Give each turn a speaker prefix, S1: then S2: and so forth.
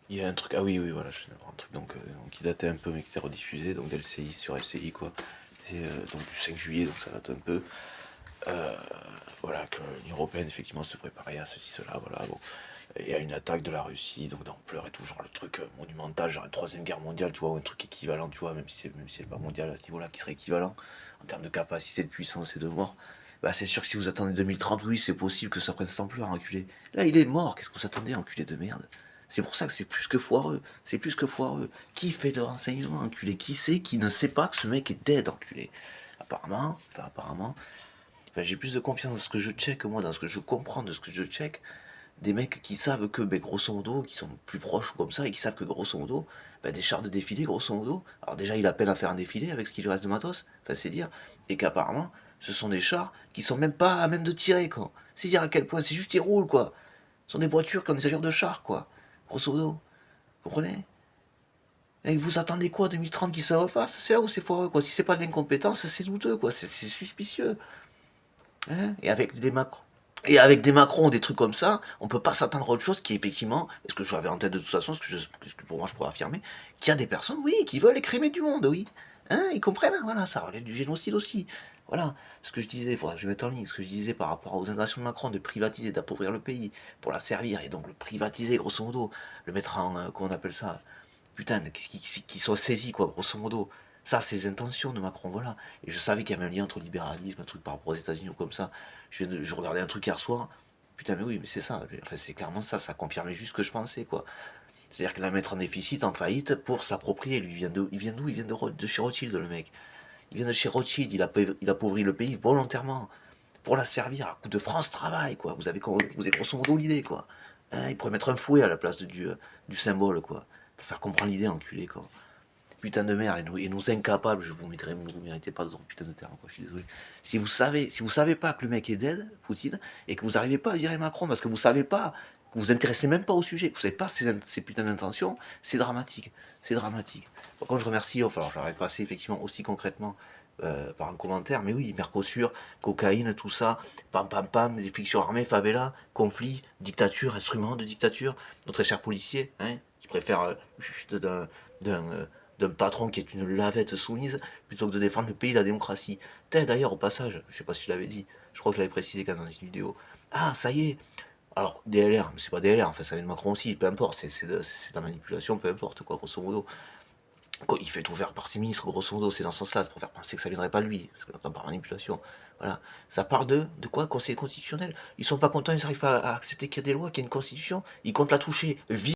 S1: Il y a un truc, ah oui, oui, voilà, je viens d'avoir un truc qui datait un peu, mais qui était rediffusé, donc d'LCI sur LCI, quoi. C'est donc du 5 juillet, donc ça date un peu. Euh, voilà, que l'Union Européenne, effectivement, se préparait à ceci, cela, voilà, bon. Il y a une attaque de la Russie, donc d'ampleur et tout, genre le truc monumental, genre la troisième guerre mondiale, tu vois, ou un truc équivalent, tu vois, même si c'est pas mondial à ce niveau-là, qui serait équivalent, en termes de capacité, de puissance et de mort. Bah c'est sûr que si vous attendez 2030, oui, c'est possible que ça prenne cette ampleur, enculé. Là, il est mort, qu'est-ce que vous attendez, enculé de merde? C'est pour ça que c'est plus que foireux, c'est plus que foireux. Qui fait le renseignement, enculé? Qui sait, qui ne sait pas que ce mec est dead, enculé? Apparemment, j'ai plus de confiance dans ce que je check, moi, dans ce que je comprends de ce que je check, des mecs qui savent que, ben, grosso modo, qui sont plus proches ou comme ça, et qui savent que, grosso modo, ben, des chars de défilé, grosso modo, alors déjà, il a peine à faire un défilé avec ce qu'il lui reste de matos, enfin, c'est dire, et qu'apparemment, ce sont des chars qui sont même pas à même de tirer, quoi. C'est dire à quel point, c'est juste ils roulent, quoi. Ce sont des voitures qui ont des allures de chars, quoi. Grosso modo. Vous comprenez? Et vous attendez quoi, 2030 qui se refasse? C'est là où c'est foireux, quoi. Si c'est pas de l'incompétence, c'est douteux, quoi. C'est suspicieux. Hein, et avec des Macron, des trucs comme ça, on peut pas s'attendre à autre chose qui effectivement, est-ce que j'avais en tête de toute façon, ce que pour moi je pourrais affirmer, qu'il y a des personnes, oui, qui veulent écrémer du monde, oui. Hein, ils comprennent, hein, voilà, ça relève du génocide aussi. Voilà, ce que je disais, il faudra que je mette en ligne, ce que je disais par rapport aux intentions de Macron de privatiser, d'appauvrir le pays pour la servir, et donc le privatiser, grosso modo, le mettre en, comment on appelle ça, putain, qu'il soit saisi, quoi, grosso modo. Ça, c'est les intentions de Macron, voilà. Et je savais qu'il y avait un lien entre libéralisme, un truc par rapport aux États-Unis ou comme ça. Je regardais un truc hier soir. Putain, mais oui, mais c'est ça. Enfin, c'est clairement ça. Ça confirmait juste ce que je pensais, quoi. C'est-à-dire qu'il la mettre en déficit, en faillite, pour s'approprier. Lui, il vient d'où? Il vient de chez Rothschild, le mec. Il vient de chez Rothschild. Il appauvrit le pays volontairement pour la servir à coup de France Travail, quoi. Vous avez grosso modo l'idée, quoi. Hein, il pourrait mettre un fouet à la place du symbole, quoi. Pour faire comprendre l'idée, enculé, quoi. Putain de merde, et nous incapables, vous méritez pas d'autres putain de terme, quoi, je suis désolé. Si vous savez pas que le mec est dead, Poutine, et que vous n'arrivez pas à virer Macron, parce que vous savez pas, que vous vous intéressez même pas au sujet, que vous savez pas ces putains d'intentions, c'est dramatique, c'est dramatique. Par contre, je remercie, enfin, alors j'aurais passé effectivement aussi concrètement par un commentaire, mais oui, Mercosur, cocaïne, tout ça, pam pam pam, des fictions armées, favela, conflit, dictature, instrument de dictature, notre cher policier, hein, qui préfère d'un d'un patron qui est une lavette soumise, plutôt que de défendre le pays et la démocratie. D'ailleurs, au passage, je sais pas si je l'avais dit, je crois que je l'avais précisé quand même dans une vidéo. Ah, ça y est. Alors, DLR, mais c'est pas DLR, enfin ça vient de Macron aussi, peu importe, c'est de la manipulation, peu importe, quoi, grosso modo. Quoi, il fait tout faire par ses ministres, grosso modo, c'est dans ce sens-là, c'est pour faire penser que ça viendrait pas de lui, parce que l'entend par manipulation. Voilà. Ça parle de quoi? Conseil constitutionnel. Ils sont pas contents, ils n'arrivent pas à accepter qu'il y a des lois, qu'il y a une constitution, ils comptent la toucher.